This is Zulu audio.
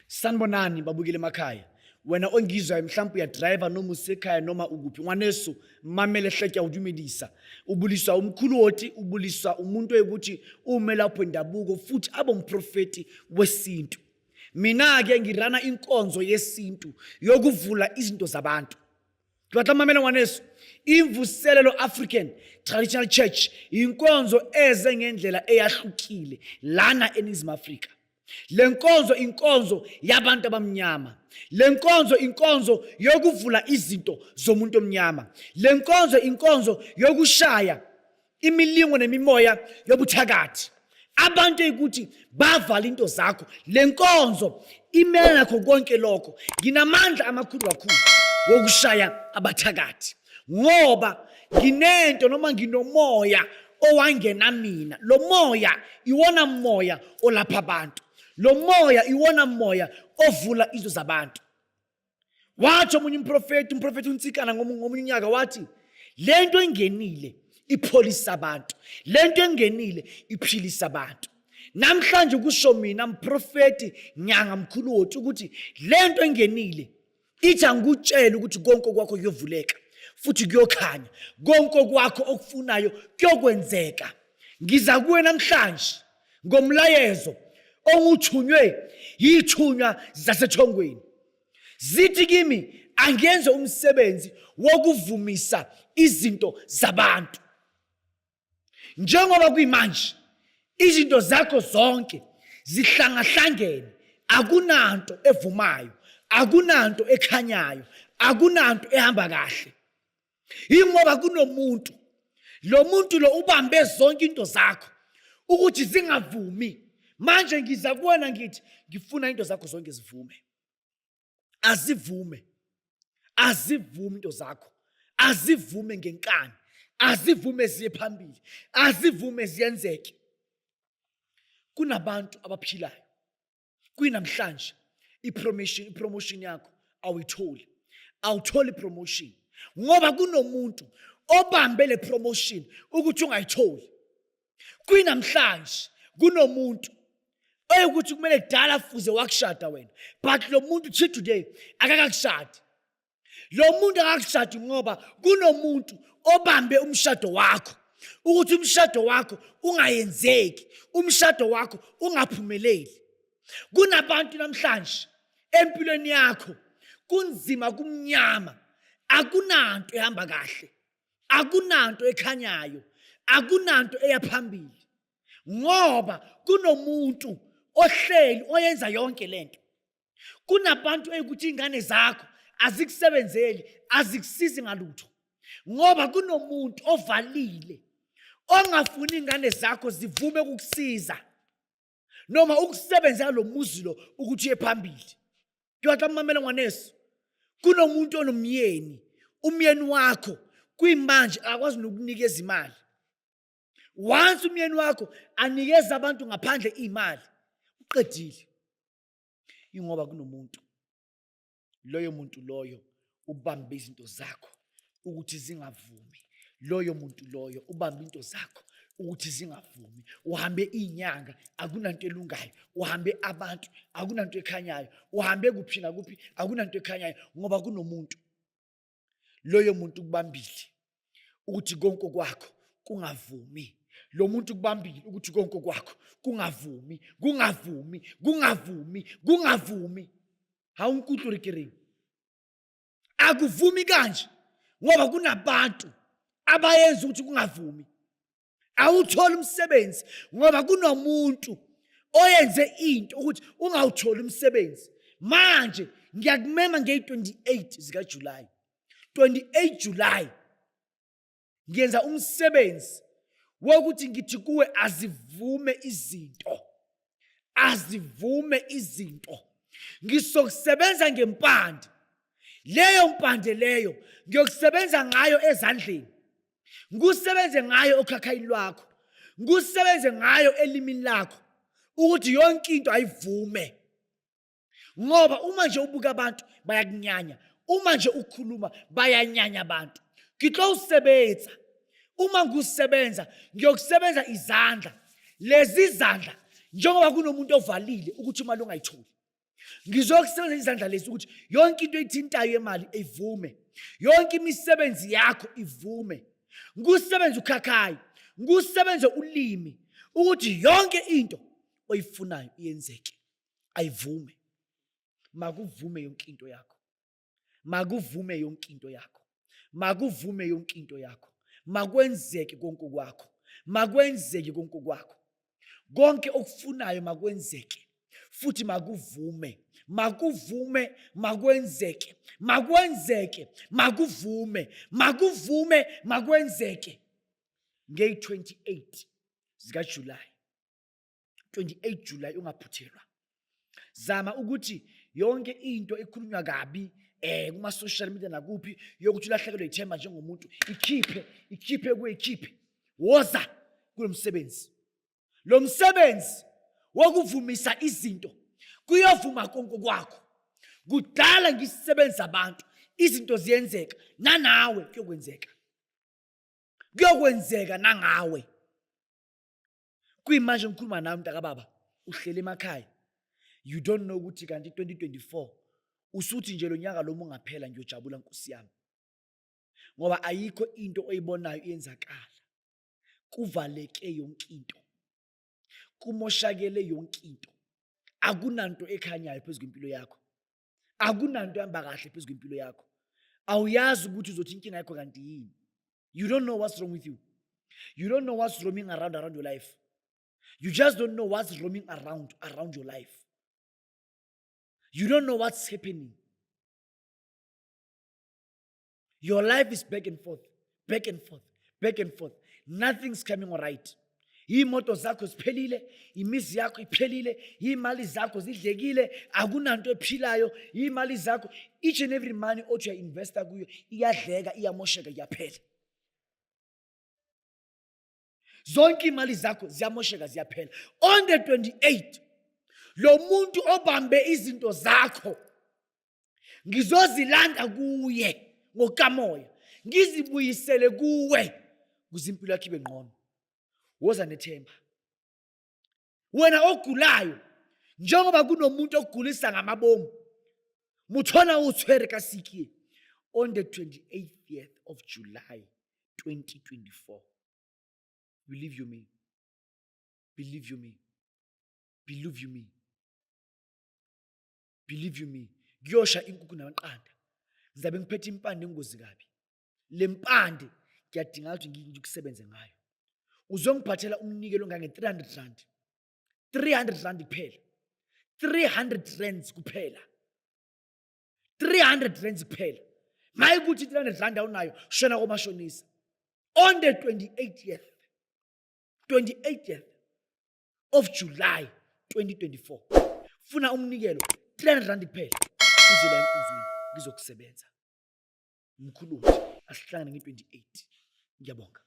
Sanibonani babukile emakhaya. Wena ongizwayo mhlawumbe uyadriver noma usekhaya noma ukuphi. Ngwaneso mamele hletya udumedisa. Ubuliswa umkhuluoti, ubuliswa umuntu ukuthi ume lapho indabuko futhi abomprofeti wesintu. Mina ke ngirana inkonzo yesintu yokuvula izinto zabantu. Twatla mamele ngwaneso. Imvuselelo African Traditional Church inkonzo eze ngendlela eyahlukile lana eNingizimu Afrika. Lenkonzo inkonzo yabantu abamnyama. Lenkonzo inkonzo yokuvula izinto zomuntu omnyama. Lenkonzo inkonzo yokushaya imilingo nemimoya yobuthakathi. Abantu ukuthi bavala into zakho. Lenkonzo imela nakho konke lokho. Nginamandla amakhulu kakhulu wokushaya abathakathi. Ngoba nginento noma nginomoya owangena mina. Lo moya iwona moya olapha abantu. Lo moya iwona moya ovula izinto zabantu. Wathi omunye umprofeti uNtsikana ngomunye unyaka wathi lento engenile ipholisa abantu. Lento engenile iphilisa abantu. Namhlanje kusho mina umprofeti nyanga mkhulu wothi ukuthi lento engenile ithi angikutshela ukuthi konke kwakho kuyovuleka futhi kuyokhanya. Konke kwakho okufunayo kuyokwenzeka. Ngiza kuwe namhlanje ngomlayezo onguthunywe yithunywa zasethongweni. Zithi kimi angenze umsebenzi wokuvumisa izinto zabantu. Njengoba kuyimanje izinto zakho zonke zihlangahlangene, akunanto evumayo, akunanto ekhanyayo, akunanto ehamba kahle. Ingoba kunomuntu, lo muntu lo ubambe zonke into zakho ukuthi zingavumi. Manje ngiza kuwena ngithi ngifuna into zakho zonke zivume. Azivume. Azivume into zakho. Azivume ngenkani. Azivume ziye phambili. Azivume ziyenzeke. Kunabantu abaphilayo. Kuyinamhlanje ipromotion yakho awuyitholi. Awutholi promotion. Ngoba kunomuntu obambe le promotion ukuthi ungayitholi. Kuyinamhlanje kunomuntu ukuthi kumele dala fuze wakushada wena, but lo muntu thi today akakakushadi. Lo muntu akakushadi ngoba kunomuntu obambe umshado wakho ukuthi umshado wakho ungayenzeki, umshado wakho ungaphumeleli. Kunabantu namhlanje empilweni yakho kunzima, kumnyama, akunanto ehamba kahle, akunanto ekhanyayo, akunanto eyaphambili. Ngoba kunomuntu ohleli oyenza yonke lento. Kunabantu ukuthi ingane zakho azikusebenzeli, azikusizi ngalutho. Ngoba kunomuntu ovalile ongafuni ingane zakho zivume ukukusiza noma ukusebenzela lo muzi lo ukuthi uye phambili. Kuyatla mamela ngwaneso. Kunomuntu onomyeni, umyeni wakho kuyimanje akwazi nokunikeza imali. Once umyeni wakho anikeza abantu ngaphandle imali, uqedile. Ingoba kunomuntu. Loyo muntu loyo ubambe izinto zakho ukuthi zingavumi. Loyo muntu loyo ubambe into zakho ukuthi zingavumi. Uhambe inyanga akunanto elungayo. Uhambe abantu akunanto ekhanyayo. Uhambe kuphi na kuphi akunanto ekhanyayo ngoba kunomuntu. Loyo muntu kubambile ukuthi konke kwakho kungavumi. Lo muntu kubambile ukuthi konke kwakho kungavumi, kungavumi, kungavumi, kungavumi. Hawunkutlu rikering. Akuvumi kanje ngoba kunabantu abayenza ukuthi kungavumi. Awutholi umsebenzi ngoba kunomuntu oyenze into ukuthi ungawutholi umsebenzi. Manje ngiyakumema nge-28 zika July. 28 July ngiyenza umsebenzi wokuthi ngithi kuwe azivume izinto. Azivume izinto. Ngisokusebenza ngempande. Leyo mpande leyo ngiyokusebenza ngayo ezandleni. Ngusebenze ngayo okhakhayini lwakho. ngusebenze ngayo elimini lakho ukuthi yonke into ayivume. Ngoba uma nje ubuka abantu bayakunyanya, uma nje ukhuluma bayanyanya abantu. Ngitlo usebenza. Uma ngusebenza, ngiyokusebenza izandla. Lezi izandla njengoba kunomuntu ovalile ukuthi imali ungayitholi. Ngizokusebenza izandla lezi ukuthi yonke into ethintayo yemali ivume. Yonke imisebenzi yakho ivume. Ngusebenza ukhakhayi, ngusebenza ulimi ukuthi yonke into oyifunayo iyenzeke. Ayivume. Makuvume yonke into yakho. Makuvume yonke into yakho. Makuvume yonke into yakho. Makwenzeke konke kwakho. Makwenzeke konke kwakho. Konke okufunayo makwenzeke. Futhi makuvume. Makuvume, makwenzeke. Makwenzeke, makuvume. Makuvume, makwenzeke. Nge-28 zikaJuly. 28 July ungaphuthelwa. Zama ukuthi yonke into ekhulunywa kabi kuma social media nakuphi yokuthi ulahlekelwe ithemba njengomuntu ikhiphe woza kulomsebenzi. Lo msebenzi wokuvumisa izinto kuyovuma konke kwakho. Kudala ngisebenza abantu izinto ziyenzeka nanawe kuyokwenzeka. Kuyokwenzeka nangawe. Kuyimanje ngikhuluma nawe mntaka baba uhlele emakhaya. You don't know ukuthi kanti 2024 usuthi nje lo nyaka lo ungaphela ngiyojabula Nkosi yami. Ngoba ayikho into oyibonayo iyenzakala. Kuvaleke yonke into. Kumoshakele yonke into. Akunanto ekhanyayo phezulu kwempilo yakho. Akunanto ehamba kahle phezulu kwempilo yakho. Awuyazi ukuthi uzothi inkinga yakho kanti yini. You don't know what's wrong with you. You don't know what's roaming around your life. You just don't know what's roaming around your life. You don't know what's happening. Your life is back and forth, back and forth, back and forth. Nothing's coming all right. Imoto zakho ziphelile, imizi yakho iphelile, imali zakho zidlekile, akunanto ephilayo, imali zakho each and every money othi uyainvesta kuyo iyadleka, iyamosheka, iyaphela. Zonke imali zakho ziyamosheka, ziyaphela. On the 28th, lo muntu obambe izinto zakho ngizozilanda kuye ngokamoya, ngizibuyisele kuwe ukuze impilo yakho ibe ngcono. Woza nethemba. Wena ogulayo njengoba kunomuntu ogulisa ngamabomu, muthona uthwere kasiki. On the 28th of July 2024, believe you me, believe you me, believe you me, believe you me, ngiyosha inkukhu namaqanda. Ngizabe ngiphethe impande engozi kabi. Le mpande ngiyadinga ukuthi ngikusebenze ngayo. Uzongiphathela umnikelo ngange 300 rand. 300 rand kuphela. 300 rands kuphela. 300 rands kuphela. Maye ukuthi 300 rand awunayo, shona komashonisa. On the 28th of July 2024. Funa umnikelo 300 rand kuphela. Uzela enkuzwini ngizokusebenza. Mkhuluthi asihlangane nge-28. Ngiyabonga.